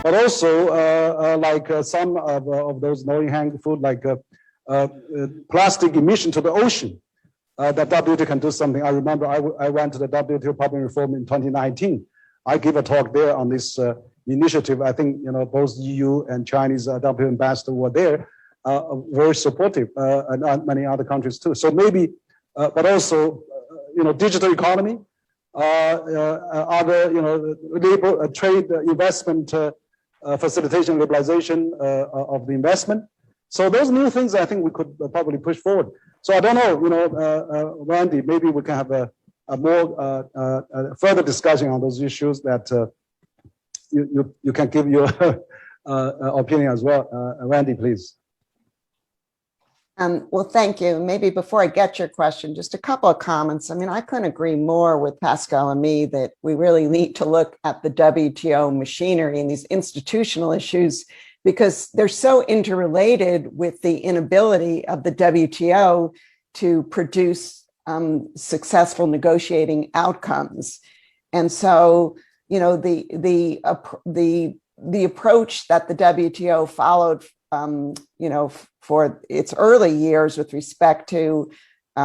but also like some of those low-hanging fruit, like plastic emission to the ocean. That WTO can do something. I remember I went to the WTO Public Reform in 2019. I gave a talk there on this initiative. I think both EU and Chinese WTO ambassador were there, very supportive, and many other countries too. So maybe, but also, digital economy, other, labor, trade, investment, facilitation, liberalization of the investment. So those new things, I think we could probably push forward. So I don't know, Randy, maybe we can have a more further discussion on those issues that you can give your opinion as well. Randy, please. Well, thank you. Maybe before I get your question, just a couple of comments. I mean, I couldn't agree more with Pascal and me that we really need to look at the WTO machinery and these institutional issues, because they're so interrelated with the inability of the WTO to produce successful negotiating outcomes. And so, the approach that the WTO followed, for its early years with respect to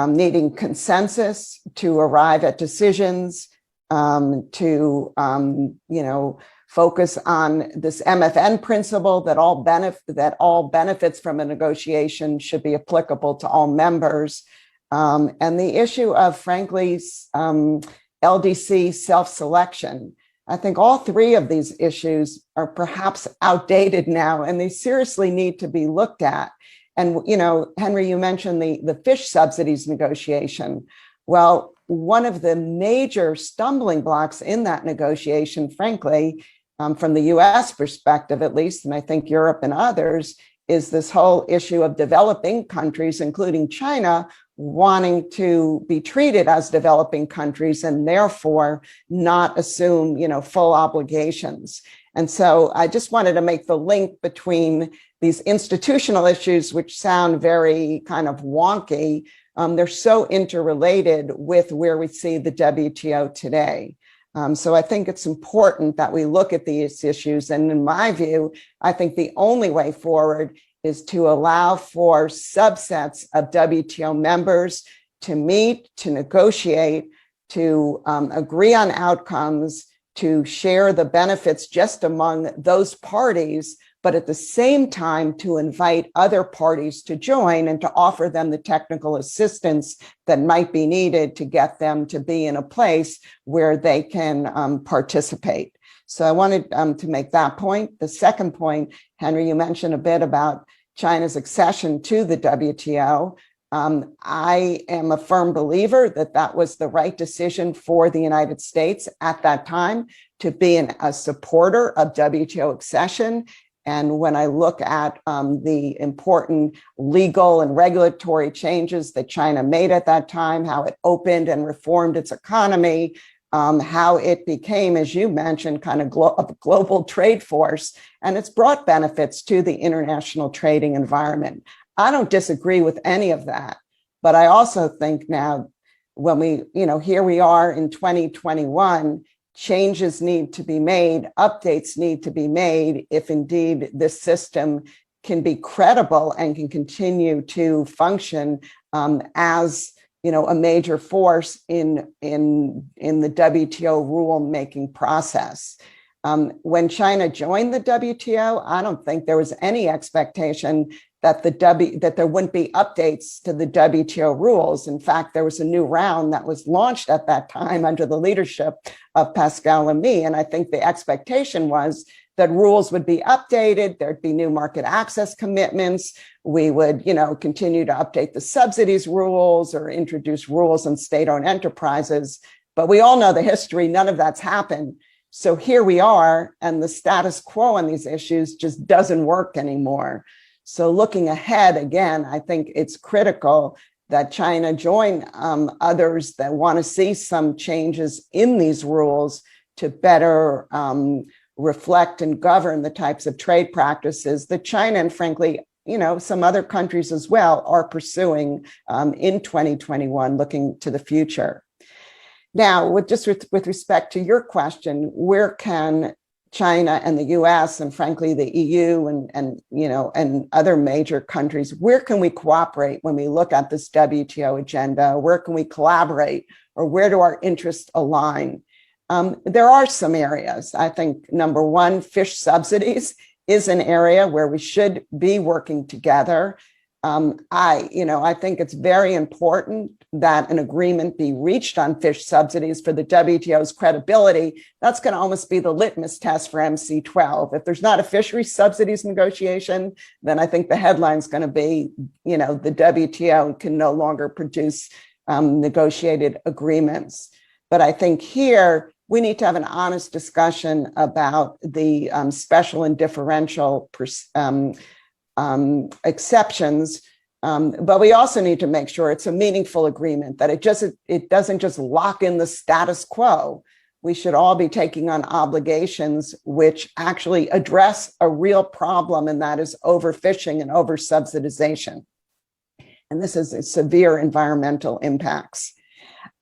needing consensus to arrive at decisions, to focus on this MFN principle that all benefits from a negotiation should be applicable to all members, and the issue of, frankly, LDC self-selection. I think all three of these issues are perhaps outdated now, and they seriously need to be looked at. And, Henry, you mentioned the fish subsidies negotiation. Well, one of the major stumbling blocks in that negotiation, frankly, from the US perspective at least, and I think Europe and others, is this whole issue of developing countries, including China, wanting to be treated as developing countries and therefore not assume, full obligations. And so I just wanted to make the link between these institutional issues, which sound very kind of wonky. They're so interrelated with where we see the WTO today. So I think it's important that we look at these issues. And in my view, I think the only way forward is to allow for subsets of WTO members to meet, to negotiate, to agree on outcomes, to share the benefits just among those parties, but at the same time to invite other parties to join and to offer them the technical assistance that might be needed to get them to be in a place where they can participate. So I wanted to make that point. The second point, Henry, you mentioned a bit about China's accession to the WTO. I am a firm believer that that was the right decision for the United States at that time to be a supporter of WTO accession. And when I look at the important legal and regulatory changes that China made at that time, how it opened and reformed its economy, how it became, as you mentioned, kind of a global trade force, and it's brought benefits to the international trading environment. I don't disagree with any of that, but I also think now when we, here we are in 2021, changes need to be made, updates need to be made if indeed this system can be credible and can continue to function as a major force in the WTO rule-making process. When China joined the WTO, I don't think there was any expectation that that there wouldn't be updates to the WTO rules. In fact, there was a new round that was launched at that time under the leadership of Pascal Lamy, and I think the expectation was that rules would be updated, there'd be new market access commitments, we would, continue to update the subsidies rules or introduce rules on state-owned enterprises. But we all know the history, none of that's happened. So here we are, and the status quo on these issues just doesn't work anymore. So looking ahead, again, I think it's critical that China join others that want to see some changes in these rules to better reflect and govern the types of trade practices that China and frankly, some other countries as well are pursuing in 2021, looking to the future. Now, with respect to your question, where can China and the US and frankly the EU and other major countries, where can we cooperate when we look at this WTO agenda? Where can we collaborate, or where do our interests align? There are some areas. I think number one, fish subsidies is an area where we should be working together. I think it's very important that an agreement be reached on fish subsidies for the WTO's credibility. That's going to almost be the litmus test for MC12. If there's not a fisheries subsidies negotiation, then I think the headline's going to be, the WTO can no longer produce negotiated agreements. But I think here we need to have an honest discussion about the special and differential exceptions, but we also need to make sure it's a meaningful agreement, that it doesn't just lock in the status quo. We should all be taking on obligations which actually address a real problem, and that is overfishing and oversubsidization. And this is severe environmental impacts.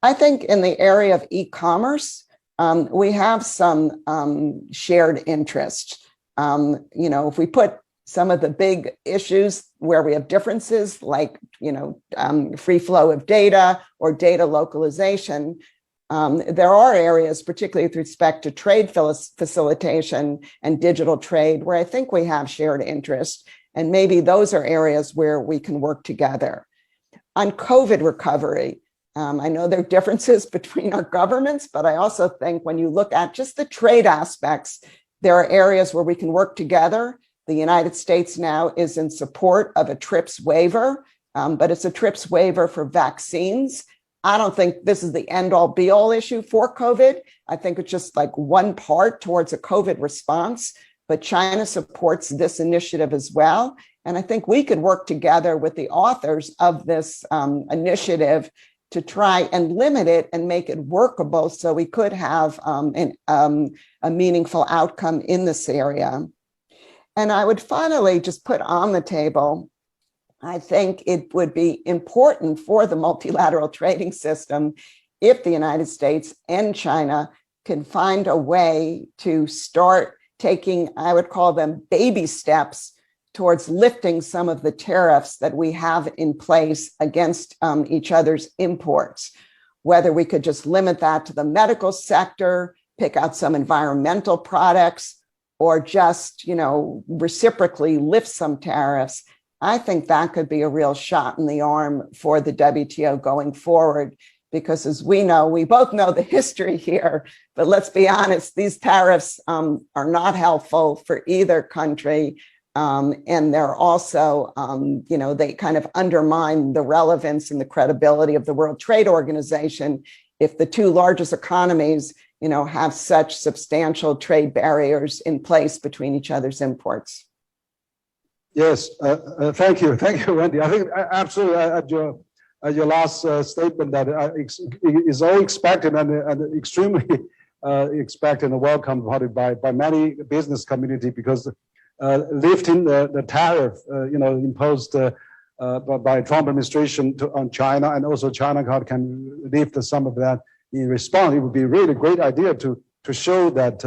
I think in the area of e-commerce, we have some shared interest. If we put some of the big issues where we have differences, like free flow of data or data localization, there are areas, particularly with respect to trade facilitation and digital trade, where I think we have shared interest, and maybe those are areas where we can work together. On COVID recovery, I know there are differences between our governments, but I also think when you look at just the trade aspects, there are areas where we can work together. The United States now is in support of a TRIPS waiver, but it's a TRIPS waiver for vaccines. I don't think this is the end-all be-all issue for COVID. I think it's just like one part towards a COVID response, but China supports this initiative as well. And I think we could work together with the authors of this initiative to try and limit it and make it workable so we could have a meaningful outcome in this area. And I would finally just put on the table, I think it would be important for the multilateral trading system if the United States and China can find a way to start taking, I would call them baby steps towards lifting some of the tariffs that we have in place against each other's imports. Whether we could just limit that to the medical sector, pick out some environmental products, or just, reciprocally lift some tariffs, I think that could be a real shot in the arm for the WTO going forward. Because as we know, we both know the history here, but let's be honest, these tariffs are not helpful for either country. And they're also, they kind of undermine the relevance and the credibility of the World Trade Organization if the two largest economies, have such substantial trade barriers in place between each other's imports. Yes, thank you, Wendy. I think absolutely at your last statement that is all expected and extremely expected and welcomed by many business community, because lifting the tariff, imposed by Trump administration on China, and also China can lift some of that in response. It would be a really great idea to show that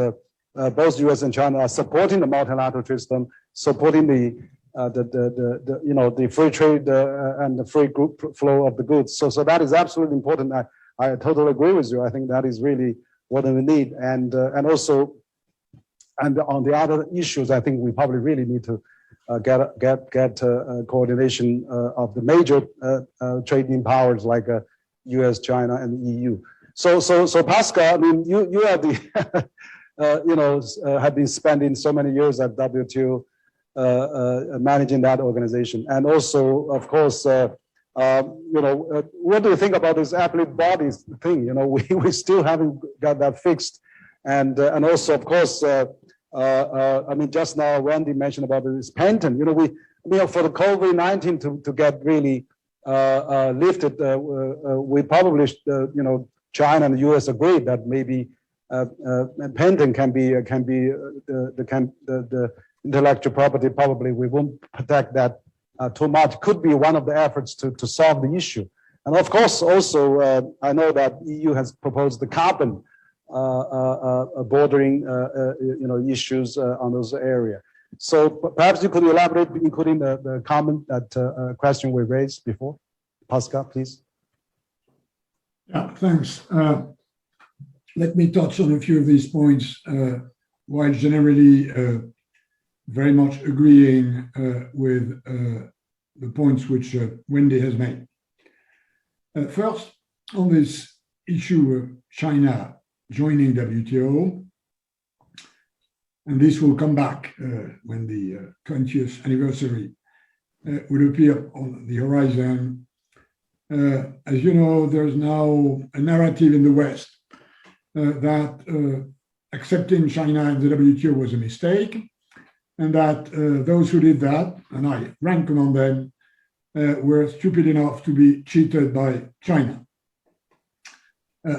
both U.S. and China are supporting the multilateral system, supporting the free trade and the free flow of the goods. So that is absolutely important. I totally agree with you. I think that is really what we need, and also. And on the other issues, I think we probably really need to get coordination of the major trading powers like U.S., China, and EU. So Pascal, I mean, you are the have been spending so many years at WTO, managing that organization, and also, of course, what do you think about this appellate bodies thing? We still haven't got that fixed, and also, of course. I mean, just now Wendy mentioned about this patent. For the COVID-19 to get really lifted, we published. China and the U.S. agreed that maybe patent can be the intellectual property. Probably we won't protect that too much. Could be one of the efforts to solve the issue. And of course, also I know that EU has proposed the carbon bordering issues on those areas. So perhaps you could elaborate, including the comment that question we raised before. Pascal, please. Yeah, thanks. Let me touch on a few of these points, while generally very much agreeing with the points which Wendy has made. First, on this issue of China joining WTO, and this will come back when the 20th anniversary will appear on the horizon. As you know, there's now a narrative in the West that accepting China in the WTO was a mistake, and that those who did that, and I rank among them, were stupid enough to be cheated by China.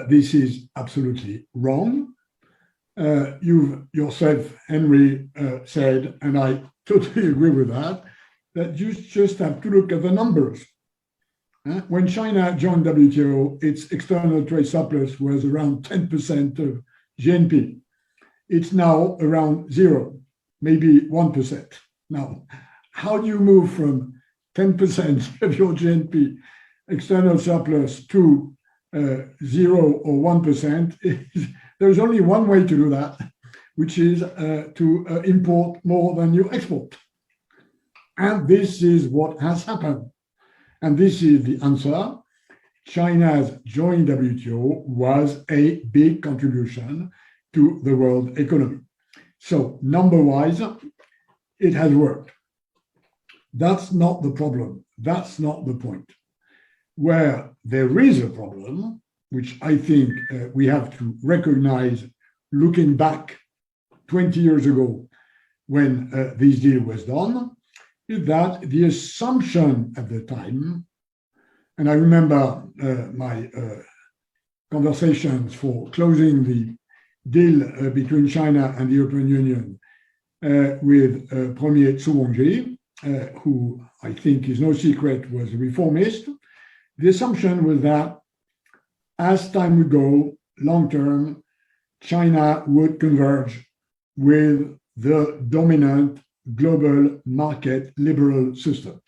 This is absolutely wrong. You've yourself, Henry, said, and I totally agree with that, that you just have to look at the numbers. When China joined WTO, its external trade surplus was around 10% of GNP. It's now around 0, maybe 1%. Now, how do you move from 10% of your GNP external surplus to 0 or 1%? There's only one way to do that, which is to import more than you export. And this is what has happened. And this is the answer. China's joining WTO was a big contribution to the world economy. So number-wise, it has worked. That's not the problem. That's not the point. Where there is a problem, which I think we have to recognize looking back 20 years ago when this deal was done, is that the assumption at the time, and I remember my conversations for closing the deal between China and the European Union with Premier Zhu Rongji, who I think is no secret was a reformist. The assumption was that as time would go, long term, China would converge with the dominant global market liberal system.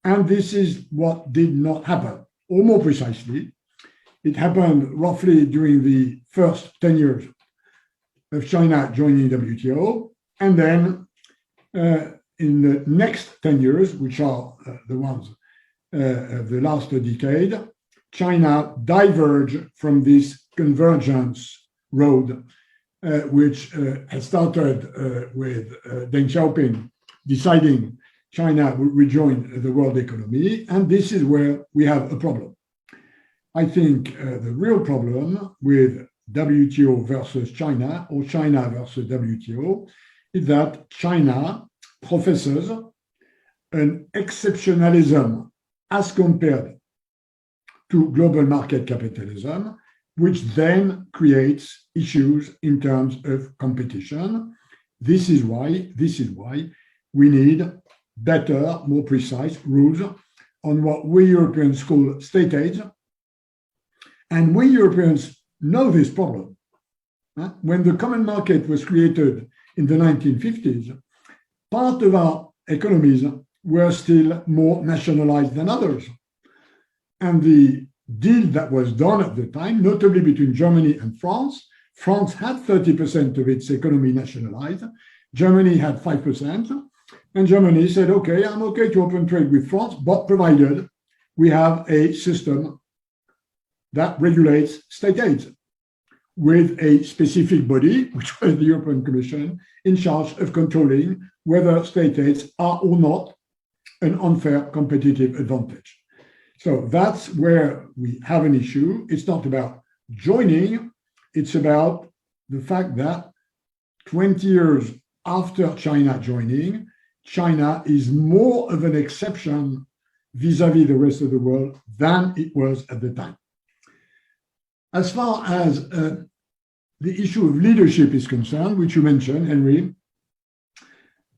And this is what did not happen, or more precisely, it happened roughly during the first 10 years of China joining WTO, and then in the next 10 years, which are the ones of the last decade, China diverged from this convergence road, which had started with Deng Xiaoping deciding China would rejoin the world economy. And this is where we have a problem. I think the real problem with WTO versus China, or China versus WTO, is that China professes an exceptionalism as compared to global market capitalism, which then creates issues in terms of competition. This is why we need better, more precise rules on what we Europeans call state aid. And we Europeans know this problem. When the common market was created in the 1950s, part of our economies were still more nationalized than others. And the deal that was done at the time, notably between Germany and France had 30% of its economy nationalized. Germany had 5%. And Germany said, okay, I'm okay to open trade with France, but provided we have a system that regulates state aid with a specific body, which was the European Commission, in charge of controlling whether state aids are or not an unfair competitive advantage. So that's where we have an issue. It's not about joining, it's about the fact that 20 years after China joining, China is more of an exception vis-a-vis the rest of the world than it was at the time. As far as the issue of leadership is concerned, which you mentioned, Henry,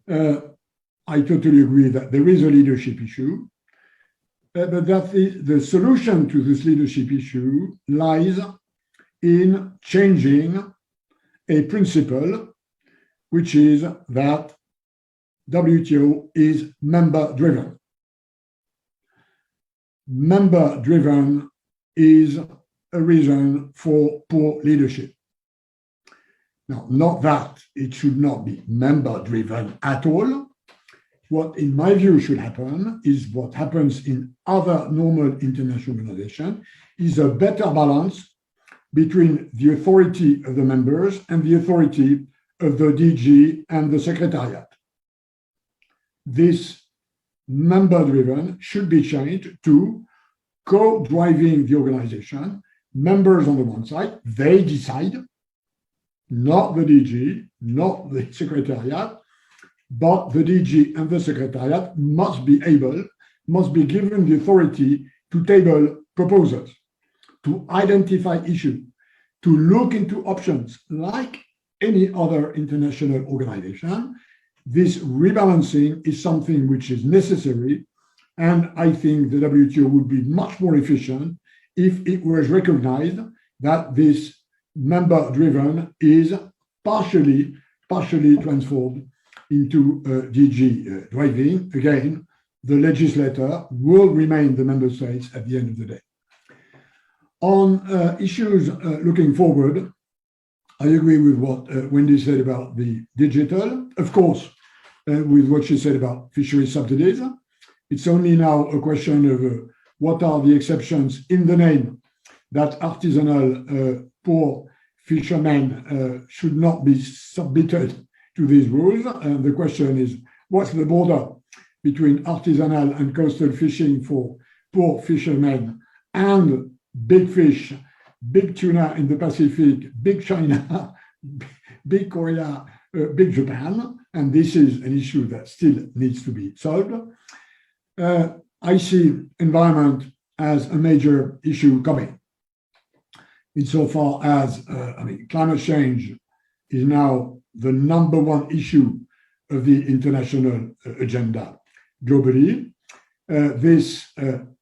I totally agree that there is a leadership issue, but that the solution to this leadership issue lies in changing a principle, which is that WTO is member-driven. Member-driven is a reason for poor leadership. Now, not that it should not be member-driven at all. What, in my view, should happen is what happens in other normal international organizations, is a better balance between the authority of the members and the authority of the DG and the Secretariat. This member-driven should be changed to co-driving the organization, members on the one side, they decide, not the DG, not the Secretariat, but the DG and the Secretariat must be given the authority to table proposals, to identify issues, to look into options like any other international organization. This rebalancing is something which is necessary, and I think the WTO would be much more efficient if it was recognized that this member-driven is partially transformed into DG driving. Again, the legislator will remain the member states at the end of the day. On issues looking forward, I agree with what Wendy said about the digital. Of course, with what she said about fishery subsidies. It's only now a question of what are the exceptions in the name that artisanal poor fishermen should not be submitted to these rules. And the question is, what's the border between artisanal and coastal fishing for poor fishermen and big fish, big tuna in the Pacific, big China, big Korea, big Japan? And this is an issue that still needs to be solved. I see environment as a major issue coming, insofar as climate change is now the number one issue of the international agenda globally. This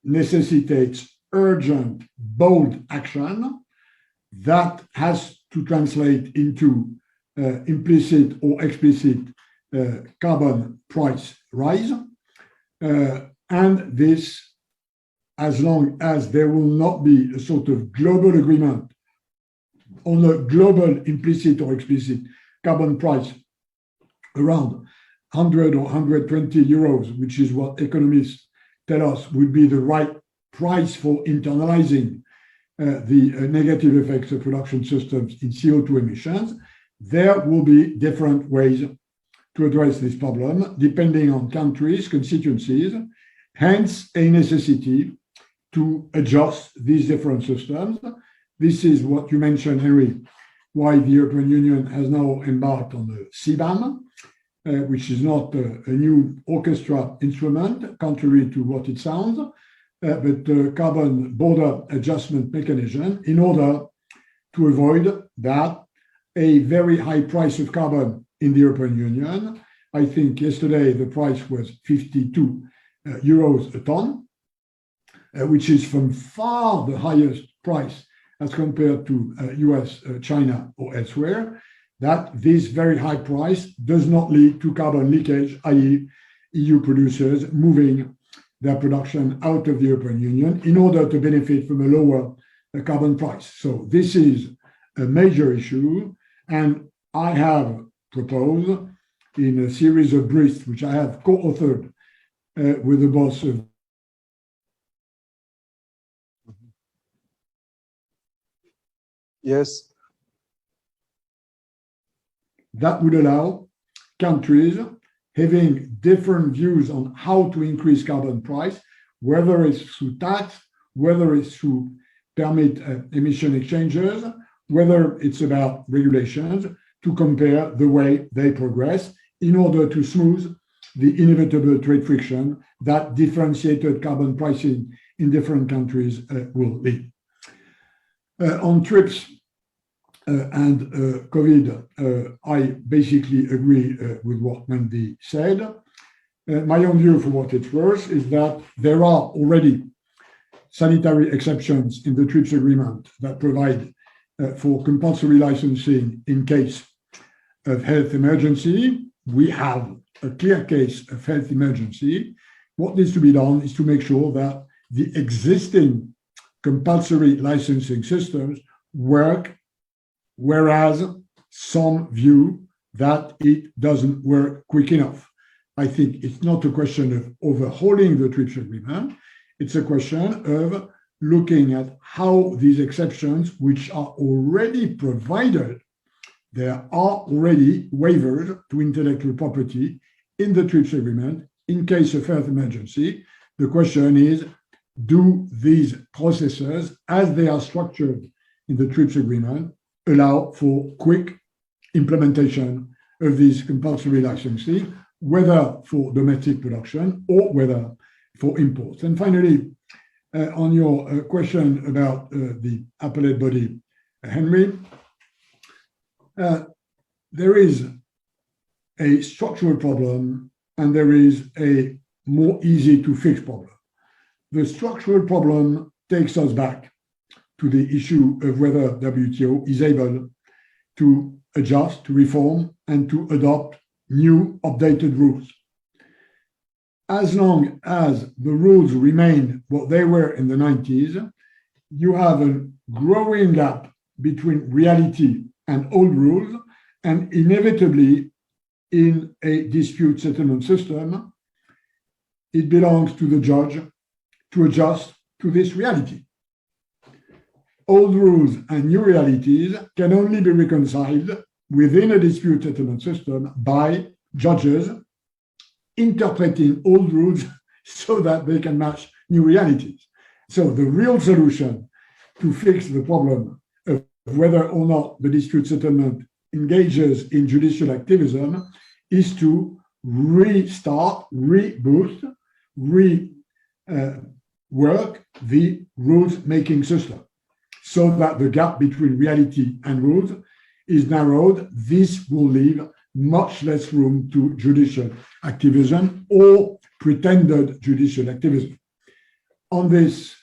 necessitates urgent, bold action that has to translate into implicit or explicit carbon price rise. And this, as long as there will not be a sort of global agreement on a global implicit or explicit carbon price around 100 or 120 euros, which is what economists tell us would be the right price for internalizing the negative effects of production systems in CO2 emissions, there will be different ways to address this problem, depending on countries, constituencies, hence a necessity to adjust these different systems. This is what you mentioned, Henry, why the European Union has now embarked on the CBAM, which is not a new orchestra instrument, contrary to what it sounds, but the carbon border adjustment mechanism, in order to avoid that a very high price of carbon in the European Union. I think yesterday the price was 52 euros a ton, which is from far the highest price as compared to US, China, or elsewhere, that this very high price does not lead to carbon leakage, i.e. EU producers moving their production out of the European Union in order to benefit from a lower carbon price. So this is a major issue, and I have proposed in a series of briefs, which I have co-authored with the boss of Yes. That would allow countries having different views on how to increase carbon price, whether it's through tax, whether it's through permit emission exchanges, whether it's about regulations, to compare the way they progress in order to smooth the inevitable trade friction that differentiated carbon pricing in different countries will lead. On TRIPS and COVID, I basically agree with what Wendy said. My own view, for what it's worth, is that there are already sanitary exceptions in the TRIPS agreement that provide for compulsory licensing in case of health emergency. We have a clear case of health emergency. What needs to be done is to make sure that the existing compulsory licensing systems work, whereas some view that it doesn't work quick enough. I think it's not a question of overhauling the TRIPS agreement. It's a question of looking at how these exceptions, which are already provided, there are already waivers to intellectual property in the TRIPS agreement in case of health emergency. The question is, do these processes, as they are structured in the TRIPS agreement, allow for quick implementation of these compulsory licensing, whether for domestic production or whether for imports? And finally, on your question about the appellate body, Henry, there is a structural problem and there is a more easy to fix problem. The structural problem takes us back to the issue of whether WTO is able to adjust, to reform, and to adopt new updated rules. As long as the rules remain what they were in the 90s, you have a growing gap between reality and old rules, and inevitably in a dispute settlement system, it belongs to the judge to adjust to this reality. Old rules and new realities can only be reconciled within a dispute settlement system by judges interpreting old rules so that they can match new realities. So the real solution to fix the problem of whether or not the dispute settlement engages in judicial activism is to restart, reboost, rework the rules-making system so that the gap between reality and rules is narrowed. This will leave much less room to judicial activism or pretended judicial activism. On this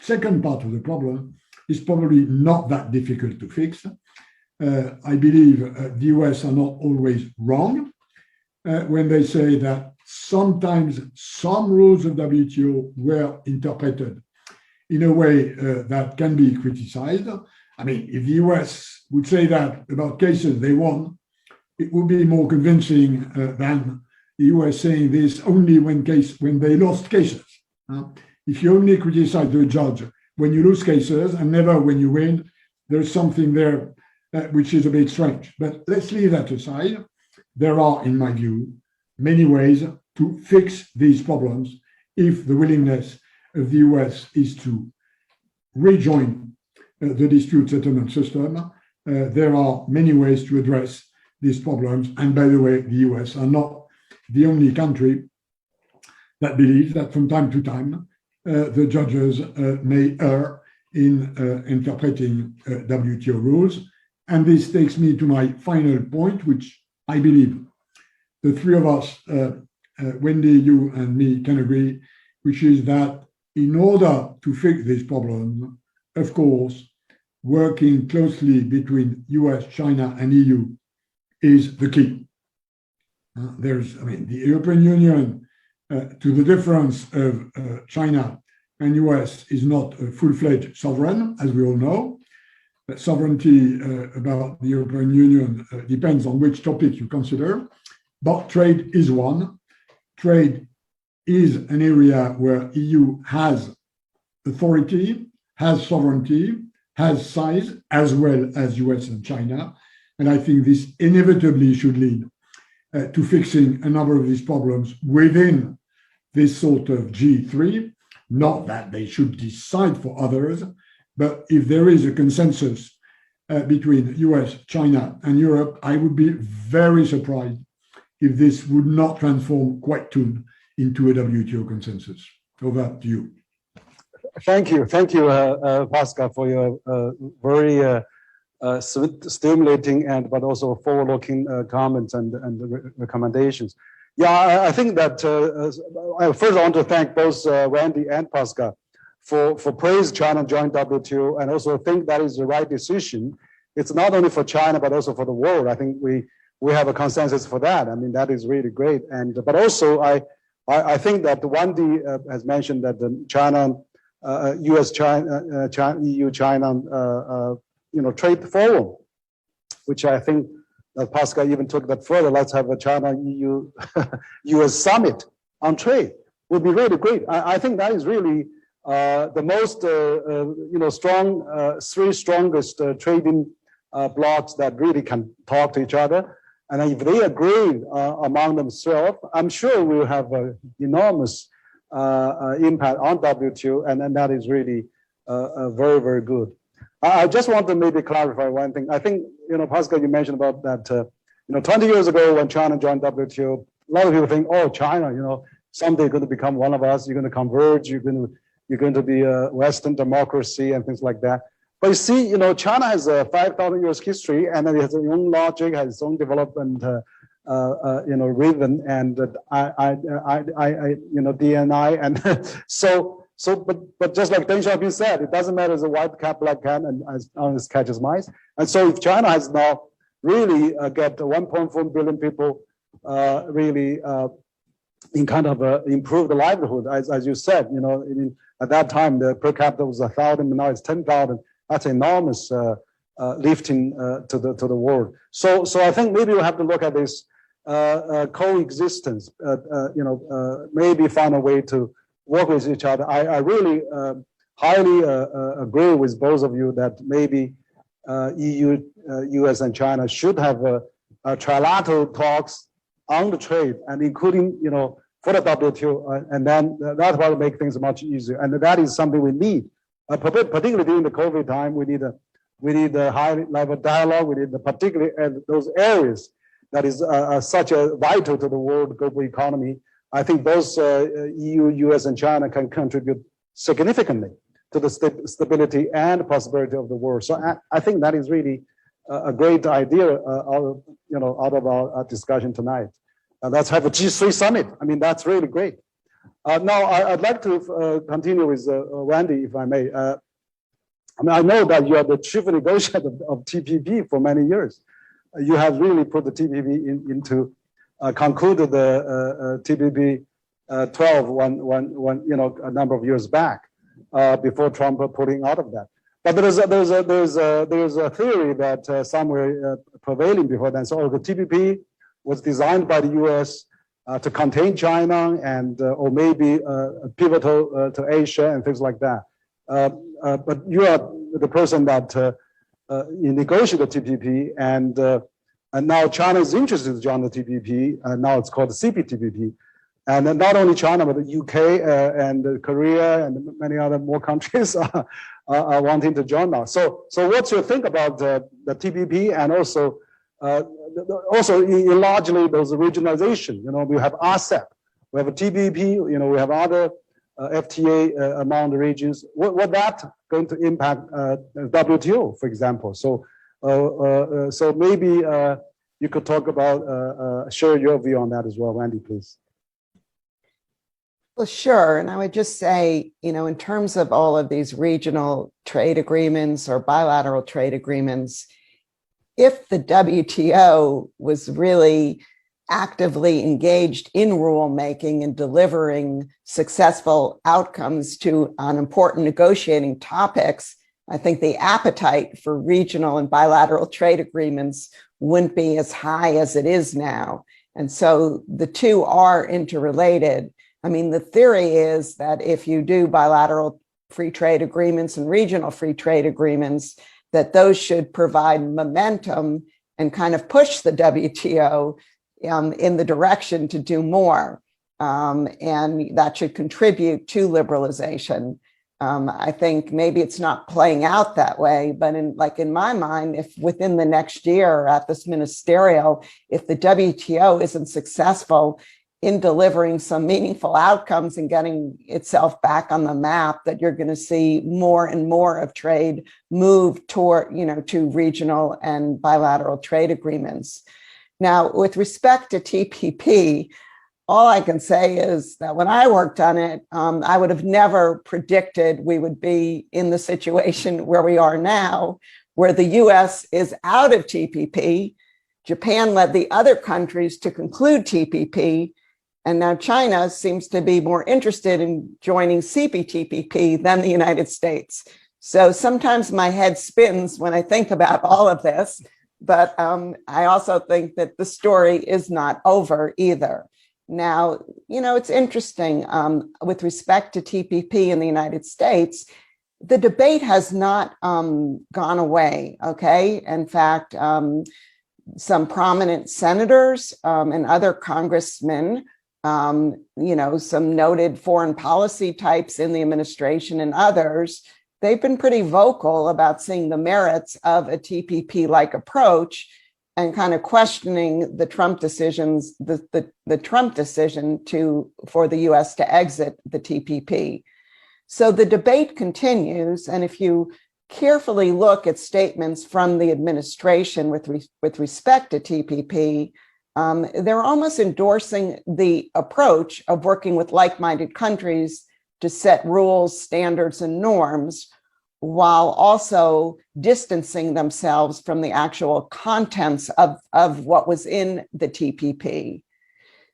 second part of the problem is probably not that difficult to fix. I believe the US are not always wrong when they say that sometimes some rules of WTO were interpreted in a way that can be criticized. I mean, if the US would say that about cases they won, it would be more convincing than the US saying this only when they lost cases. If you only criticize the judge when you lose cases and never when you win, there's something there which is a bit strange. But let's leave that aside. There are, in my view, many ways to fix these problems if the willingness of the US is to rejoin the dispute settlement system. There are many ways to address these problems. And by the way, the US are not the only country that believes that from time to time, the judges may err in interpreting WTO rules. And this takes me to my final point, which I believe the three of us, Wendy, you and me, can agree, which is that in order to fix this problem, of course, working closely between US, China, and EU is the key. The European Union, to the difference of China and US, is not a full-fledged sovereign, as we all know. But sovereignty about the European Union depends on which topic you consider. But trade is one. Trade is an area where EU has authority, has sovereignty, has size, as well as US and China. And I think this inevitably should lead to fixing a number of these problems within this sort of G3. Not that they should decide for others, but if there is a consensus between US, China, and Europe, I would be very surprised if this would not transform quite soon into a WTO consensus. Over to you. Thank you, Pascal, for your very stimulating but also forward-looking comments and recommendations. Yeah, I think that first I want to thank both Wendy and Pascal praise China join WTO and also think that is the right decision. It's not only for China but also for the world. I think we have a consensus for that. I mean, that is really great. And but also I think that Wendy has mentioned that the China, U.S. China, EU China trade forum, which I think Pascal even took that further. Let's have a China EU U.S. summit on trade. Would be really great. I think that is really the most strong three strongest trading blocs that really can talk to each other. And if they agree among themselves, I'm sure we'll have an enormous impact on WTO, and that is really very, very good. I just want to maybe clarify one thing. I think, Pascal, you mentioned about that, 20 years ago when China joined WTO, a lot of people think, oh, China, someday going to become one of us, you're going to converge, you're going to be a Western democracy and things like that. But you see, China has a 5,000 years history, and it has its own logic, has its own development, rhythm, and DNI, and but just like Deng Xiaoping said, it doesn't matter as a white cat, black cat, and as long as catches mice. And so, if China has now really get 1.4 billion people, really in kind of improve the livelihood, as you said, at that time the per capita was 1,000, now it's 10,000. That's enormous lifting to the world. So I think maybe we'll have to look at this coexistence. Maybe find a way to work with each other. I really highly agree with both of you that maybe EU, US, and China should have trilateral talks on the trade, and including for the WTO, and then that will make things much easier. And that is something we need. Particularly during the COVID time, we need a high-level dialogue. We need particularly those areas that is such a vital to the world global economy. I think both EU, US, and China can contribute significantly to the stability and prosperity of the world. So I think that is really a great idea out of our discussion tonight. Let's have a G3 summit. I mean, that's really great. Now, I'd like to continue with Wendy, if I may. I know that you are the chief negotiator of TPP for many years. You have really put the TPP into concluded the TPP 12 a number of years back before Trump pulling out of that. But there's a theory that somewhere prevailing before then. So the TPP was designed by the U.S. To contain China and or maybe pivotal to Asia and things like that. But you are the person that you negotiated the TPP, and now China is interested to join the TPP, and now it's called the CPTPP. And not only China, but the UK and Korea and many other more countries are wanting to join now. So what's your think about the TPP, and also largely those regionalization? We have RCEP, we have a TPP, we have other FTA among the regions. What that going to impact WTO, for example? So maybe you could talk about share your view on that as well, Wendy, please. Well, sure. And I would just say, in terms of all of these regional trade agreements or bilateral trade agreements, if the WTO was really actively engaged in rulemaking and delivering successful outcomes on important negotiating topics, I think the appetite for regional and bilateral trade agreements wouldn't be as high as it is now. And so the two are interrelated. I mean, the theory is that if you do bilateral free trade agreements and regional free trade agreements, that those should provide momentum and kind of push the WTO in the direction to do more. And that should contribute to liberalization. I think maybe it's not playing out that way, but in my mind, if within the next year at this ministerial, if the WTO isn't successful in delivering some meaningful outcomes and getting itself back on the map, that you're going to see more and more of trade move toward, to regional and bilateral trade agreements. Now, with respect to TPP, all I can say is that when I worked on it, I would have never predicted we would be in the situation where we are now, where the US is out of TPP. Japan led the other countries to conclude TPP. And now China seems to be more interested in joining CPTPP than the United States. So sometimes my head spins when I think about all of this, but I also think that the story is not over either. Now, it's interesting with respect to TPP in the United States, the debate has not gone away, okay? In fact, some prominent senators and other congressmen, some noted foreign policy types in the administration and others, they've been pretty vocal about seeing the merits of a TPP-like approach and kind of questioning the Trump decisions, the Trump decision for the US to exit the TPP. So the debate continues, and if you carefully look at statements from the administration with respect to TPP, they're almost endorsing the approach of working with like-minded countries to set rules, standards, and norms, while also distancing themselves from the actual contents of what was in the TPP.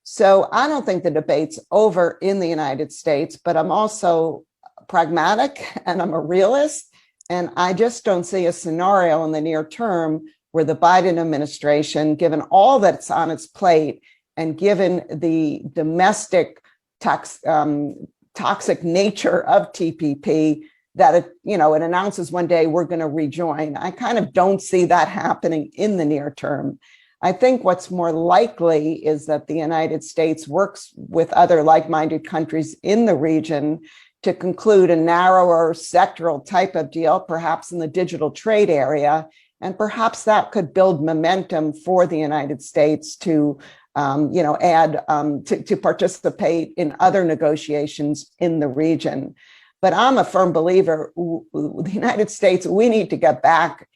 So I don't think the debate's over in the United States, but I'm also pragmatic and I'm a realist. And I just don't see a scenario in the near term where the Biden administration, given all that's on its plate and given the domestic toxic nature of TPP, that it announces one day we're going to rejoin. I kind of don't see that happening in the near term. I think what's more likely is that the United States works with other like-minded countries in the region to conclude a narrower sectoral type of deal, perhaps in the digital trade area, and perhaps that could build momentum for the United States to to participate in other negotiations in the region. But I'm a firm believer, the United States, we need to get back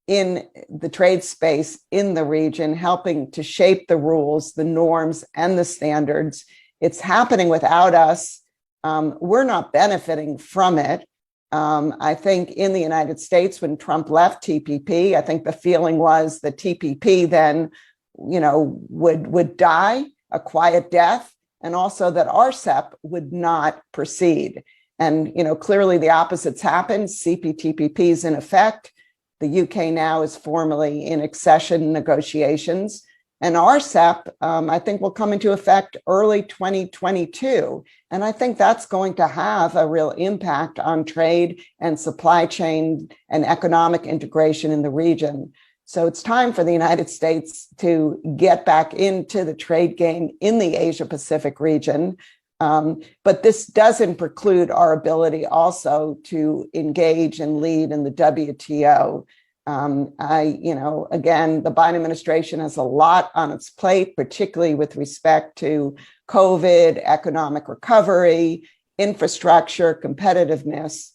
in the trade space in the region, helping to shape the rules, the norms, and the standards. It's happening without us. We're not benefiting from it. I think in the United States, when Trump left TPP, I think the feeling was that TPP then, would die a quiet death, and also that RCEP would not proceed. And, clearly the opposite's happened. CPTPP is in effect. The UK now is formally in accession negotiations. And RCEP, I think, will come into effect early 2022. And I think that's going to have a real impact on trade and supply chain and economic integration in the region. So it's time for the United States to get back into the trade game in the Asia-Pacific region. But this doesn't preclude our ability also to engage and lead in the WTO. Again, the Biden administration has a lot on its plate, particularly with respect to COVID, economic recovery, infrastructure, competitiveness.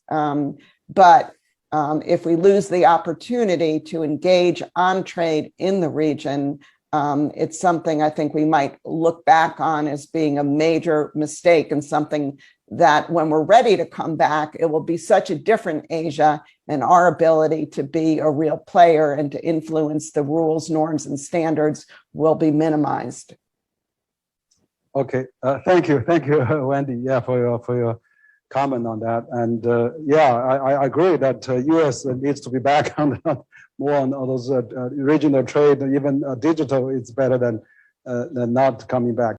But if we lose the opportunity to engage on trade in the region, it's something I think we might look back on as being a major mistake, and something that when we're ready to come back, it will be such a different Asia, and our ability to be a real player and to influence the rules, norms, and standards will be minimized. Okay, thank you, Wendy, for your comment on that. And I agree that U.S. needs to be back on more on those regional trade, even digital. It's better than not coming back.